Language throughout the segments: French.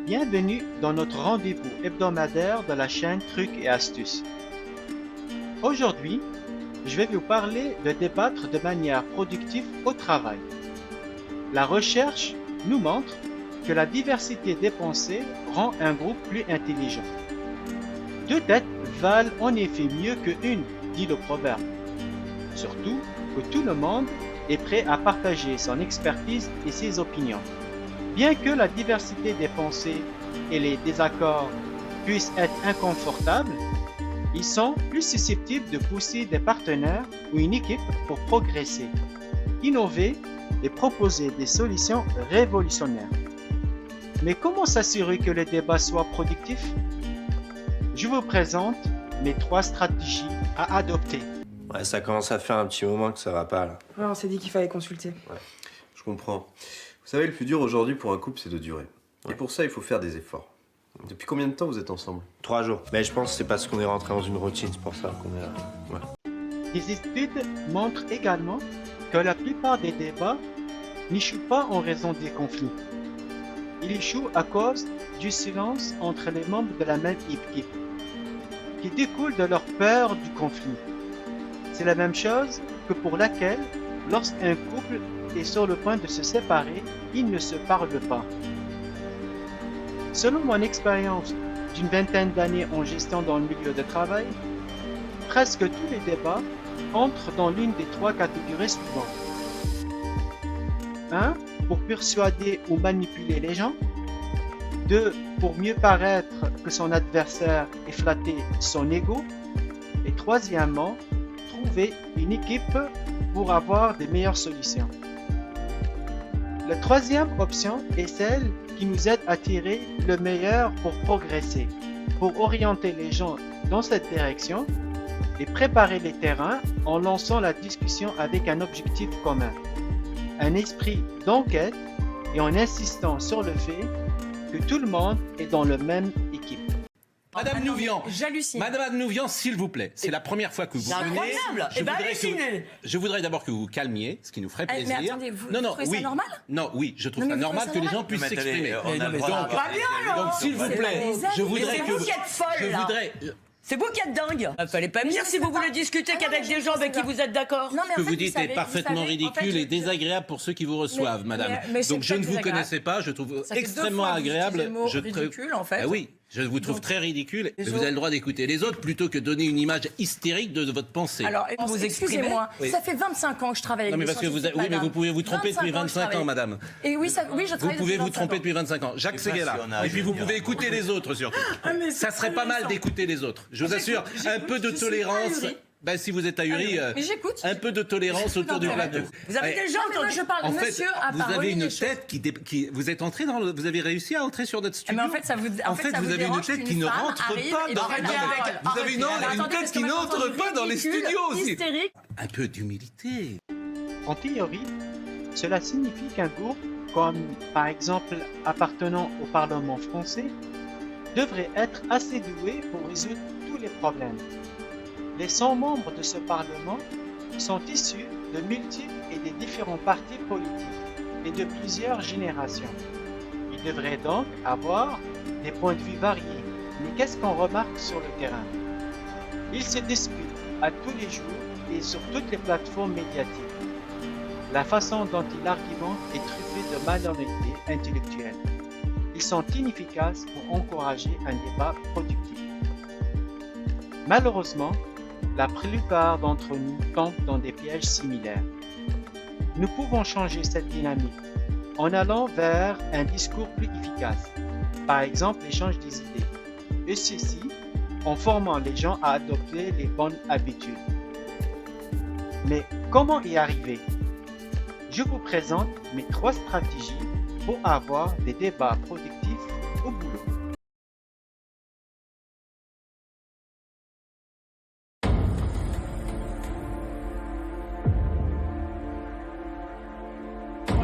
Bienvenue dans notre rendez-vous hebdomadaire de la chaîne Trucs et Astuces. Aujourd'hui, je vais vous parler de débattre de manière productive au travail. La recherche nous montre que la diversité des pensées rend un groupe plus intelligent. Deux têtes valent en effet mieux qu'une, dit le proverbe. Surtout que tout le monde est prêt à partager son expertise et ses opinions. Bien que la diversité des pensées et les désaccords puissent être inconfortables, ils sont plus susceptibles de pousser des partenaires ou une équipe pour progresser, innover et proposer des solutions révolutionnaires. Mais comment s'assurer que le débat soit productif? Je vous présente mes 3 stratégies à adopter. Ouais, ça commence à faire un petit moment que ça va pas là. Ouais, on s'est dit qu'il fallait consulter. Ouais, je comprends. Vous savez, le plus dur aujourd'hui pour un couple, c'est de durer. Ouais. Et pour ça, il faut faire des efforts. Depuis combien de temps vous êtes ensemble? 3 jours. Mais je pense que c'est parce qu'on est rentré dans une routine, c'est pour ça qu'on est là. Ouais. Les études montrent également que la plupart des débats n'échouent pas en raison des conflits. Ils échouent à cause du silence entre les membres de la même équipe, qui découle de leur peur du conflit. C'est la même chose que pour laquelle, lorsqu'un couple est sur le point de se séparer, ils ne se parlent pas. Selon mon expérience d'une vingtaine d'années en gestion dans le milieu de travail, presque tous les débats entrent dans l'une des 3 catégories suivantes. 1. Pour persuader ou manipuler les gens. 2. Pour mieux paraître que son adversaire et flatter son ego. Et troisièmement, trouver une équipe pour avoir des meilleures solutions. La troisième option est celle qui nous aide à tirer le meilleur pour progresser, pour orienter les gens dans cette direction et préparer les terrains en lançant la discussion avec un objectif commun, un esprit d'enquête et en insistant sur le fait que tout le monde est dans la même équipe. Madame Nouvian, j'hallucine. Madame Nouvian, s'il vous plaît, c'est la première fois que vous venez. Je voudrais d'abord que vous vous calmiez, ce qui nous ferait plaisir. Mais attendez, vous trouvez ça normal? Non, oui, je trouve ça normal que les gens puissent s'exprimer. Donc, s'il vous plaît, je voudrais que vous qui êtes folle, là. C'est vous qui êtes dingue. Fallait pas me dire si vous voulez discuter qu'avec des gens avec qui vous êtes d'accord. Ce que vous dites est parfaitement ridicule et désagréable pour ceux qui vous reçoivent, madame. Donc je ne vous connaissais pas, je trouve extrêmement agréable. Ridicule, en fait. Oui, je vous trouve très ridicule. Mais vous avez le droit d'écouter les autres plutôt que donner une image hystérique de votre pensée. Alors, vous excusez-moi, ça fait 25 ans que je travaille avec non, mais parce que oui, mais vous pouvez vous tromper depuis 25 ans, madame. Et oui, je travaille. Vous pouvez vous tromper depuis 25 ans. Jacques Séguéla. Et puis vous pouvez écouter les autres surtout. Ça serait pas mal d'écouter les autres. Je vous assure, un peu de tolérance. Ben, si vous êtes ahuri, un peu de tolérance autour du plateau. Vous avez déjà entendu. Je parle, monsieur a vous avez une tête qui vous êtes entré dans vous avez réussi à entrer sur notre studio. Mais en fait, vous avez une tête qui ne rentre pas dans vous avez une tête qui n'entre pas dans les studios aussi. Un peu d'humilité. En théorie, cela signifie qu'un groupe, comme par exemple appartenant au Parlement français, devrait être assez doué pour résoudre tous les problèmes. Les 100 membres de ce Parlement sont issus de multiples et des différents partis politiques et de plusieurs générations. Ils devraient donc avoir des points de vue variés. Mais qu'est-ce qu'on remarque sur le terrain? Ils se disputent à tous les jours et sur toutes les plateformes médiatiques. La façon dont ils argumentent est truffée de malhonnêteté intellectuelle. Ils sont inefficaces pour encourager un débat productif. Malheureusement, la plupart d'entre nous tombent dans des pièges similaires. Nous pouvons changer cette dynamique en allant vers un discours plus efficace, par exemple l'échange des idées, et ceci en formant les gens à adopter les bonnes habitudes. Mais comment y arriver? Je vous présente mes 3 stratégies pour avoir des débats productifs au boulot.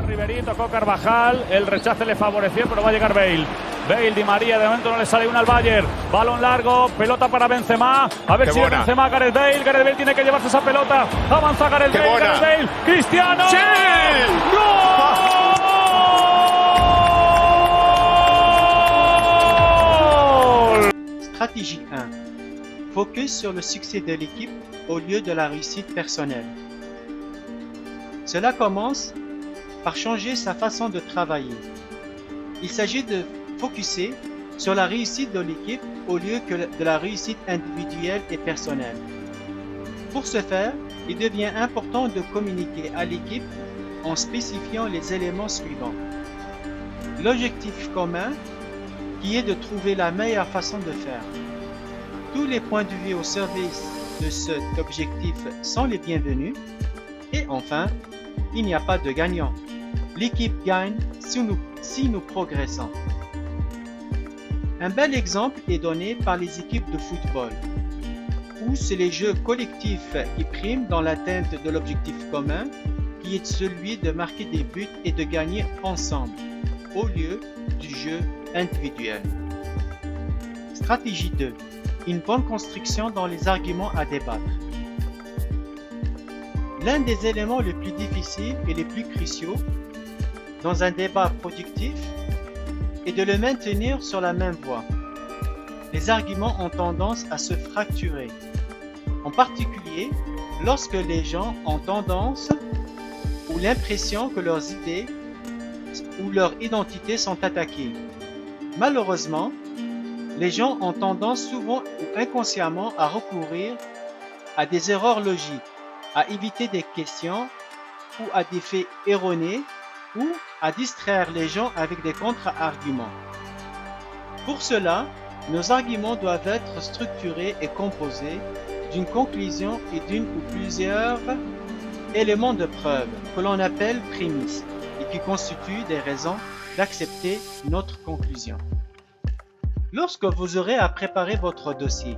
Ribery, tocó Carvajal, el rechace le favoreció, pero va a llegar Bale. Bale, Di María, de momento no le sale una al Bayern. Balón largo, pelota para Benzema. A ver si Benzema, Gareth Bale. Gareth Bale tiene que llevarse esa pelota. Avanza Gareth Bale, Gareth Bale. ¡Cristiano! ¡Sí! ¡Gol! Stratégie 1. Focus sur le succès de l'équipe au lieu de la réussite personnelle. Cela commence par changer sa façon de travailler. Il s'agit de focuser sur la réussite de l'équipe au lieu que de la réussite individuelle et personnelle. Pour ce faire, il devient important de communiquer à l'équipe en spécifiant les éléments suivants. L'objectif commun, qui est de trouver la meilleure façon de faire. Tous les points de vue au service de cet objectif sont les bienvenus. Et enfin, il n'y a pas de gagnant. L'équipe gagne si nous progressons. Un bel exemple est donné par les équipes de football, où c'est les jeux collectifs qui priment dans l'atteinte de l'objectif commun, qui est celui de marquer des buts et de gagner ensemble, au lieu du jeu individuel. Stratégie 2. Une bonne construction dans les arguments à débattre. L'un des éléments les plus difficiles et les plus cruciaux dans un débat productif est de le maintenir sur la même voie. Les arguments ont tendance à se fracturer, en particulier lorsque les gens ont tendance ou l'impression que leurs idées ou leur identité sont attaquées. Malheureusement, les gens ont tendance souvent ou inconsciemment à recourir à des erreurs logiques, à éviter des questions ou à des faits erronés ou à distraire les gens avec des contre-arguments. Pour cela, nos arguments doivent être structurés et composés d'une conclusion et d'une ou plusieurs éléments de preuve que l'on appelle prémices et qui constituent des raisons d'accepter notre conclusion. Lorsque vous aurez à préparer votre dossier,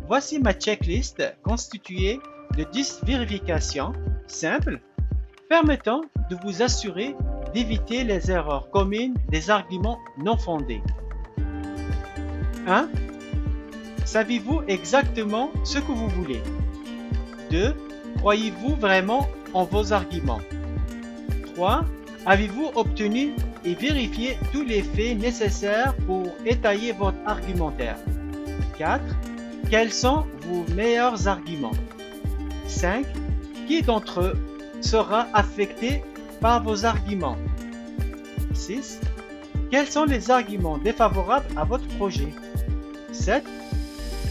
voici ma checklist constituée de 10 vérifications simples permettant de vous assurer d'éviter les erreurs communes des arguments non fondés. 1. Savez-vous exactement ce que vous voulez? 2. Croyez-vous vraiment en vos arguments? 3. Avez-vous obtenu et vérifié tous les faits nécessaires pour étayer votre argumentaire? 4. Quels sont vos meilleurs arguments? 5. Qui d'entre eux sera affecté par vos arguments? 6. Quels sont les arguments défavorables à votre projet? 7.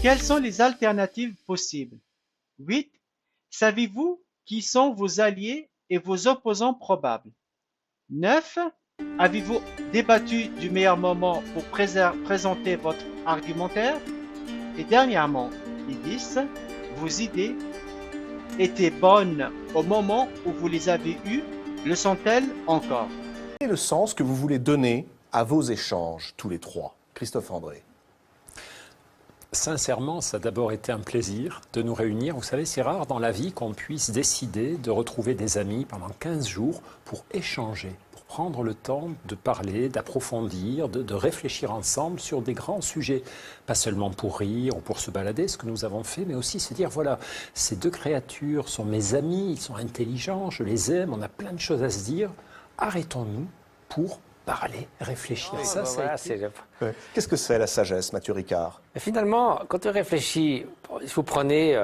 Quelles sont les alternatives possibles? 8. Savez-vous qui sont vos alliés et vos opposants probables? 9. Avez-vous débattu du meilleur moment pour présenter votre argumentaire? Et dernièrement, et 10. Vos idées étaient bonnes au moment où vous les avez eues, le sont-elles encore? Quel est le sens que vous voulez donner à vos échanges, tous les trois? Christophe André. Sincèrement, ça a d'abord été un plaisir de nous réunir. Vous savez, c'est rare dans la vie qu'on puisse décider de retrouver des amis pendant 15 jours pour échanger, pour prendre le temps de parler, d'approfondir, de réfléchir ensemble sur des grands sujets. Pas seulement pour rire ou pour se balader, ce que nous avons fait, mais aussi se dire, voilà, ces deux créatures sont mes amis, ils sont intelligents, je les aime, on a plein de choses à se dire. Arrêtons-nous pour parler, réfléchir. Oui, ça, voilà, Qu'est-ce que c'est la sagesse, Mathieu Ricard? Finalement, quand on réfléchit, vous prenez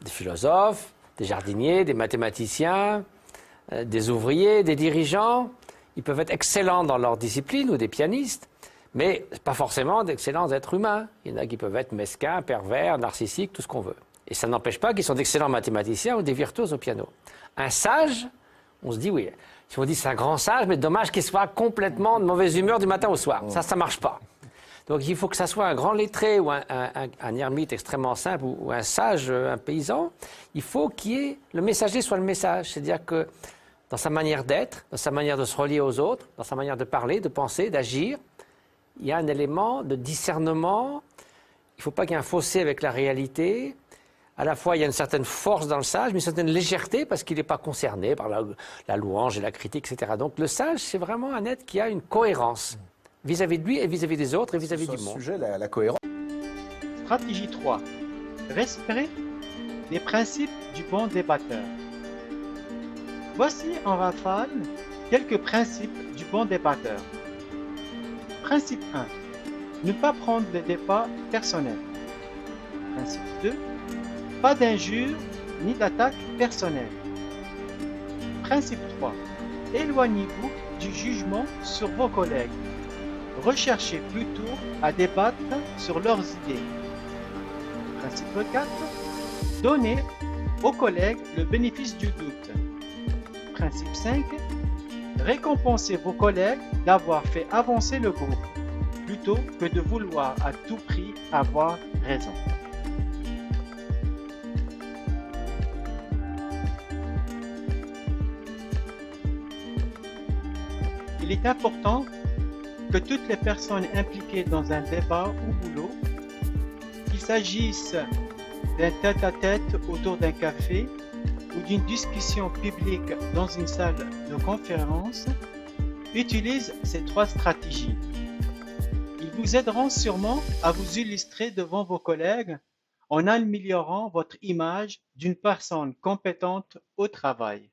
des philosophes, des jardiniers, des mathématiciens, des ouvriers, des dirigeants. Ils peuvent être excellents dans leur discipline ou des pianistes, mais pas forcément d'excellents êtres humains. Il y en a qui peuvent être mesquins, pervers, narcissiques, tout ce qu'on veut. Et ça n'empêche pas qu'ils sont d'excellents mathématiciens ou des virtuoses au piano. Un sage, on se dit oui. Si on dit c'est un grand sage, mais dommage qu'il soit complètement de mauvaise humeur du matin au soir. Ça marche pas. Donc il faut que ça soit un grand lettré ou un ermite extrêmement simple ou un sage, un paysan. Il faut le messager soit le message. C'est-à-dire que dans sa manière d'être, dans sa manière de se relier aux autres, dans sa manière de parler, de penser, d'agir, il y a un élément de discernement. Il ne faut pas qu'il y ait un fossé avec la réalité. À la fois, il y a une certaine force dans le sage, mais une certaine légèreté parce qu'il n'est pas concerné par la louange et la critique, etc. Donc le sage, c'est vraiment un être qui a une cohérence vis-à-vis de lui et vis-à-vis des autres et vis-à-vis du monde. Sujet, la cohérence. Stratégie 3. Respect des principes du bon débatteur. Voici en rafale quelques principes du bon débatteur. Principe 1. Ne pas prendre les débats personnels. Principe 2. Pas d'injures ni d'attaques personnelles. Principe 3. Éloignez-vous du jugement sur vos collègues. Recherchez plutôt à débattre sur leurs idées. Principe 4. Donnez aux collègues le bénéfice du doute. Principe 5. Récompensez vos collègues d'avoir fait avancer le groupe, plutôt que de vouloir à tout prix avoir raison. Il est important que toutes les personnes impliquées dans un débat ou boulot, qu'il s'agisse d'un tête-à-tête autour d'un café ou d'une discussion publique dans une salle de conférence, utilisent ces 3 stratégies. Ils vous aideront sûrement à vous illustrer devant vos collègues en améliorant votre image d'une personne compétente au travail.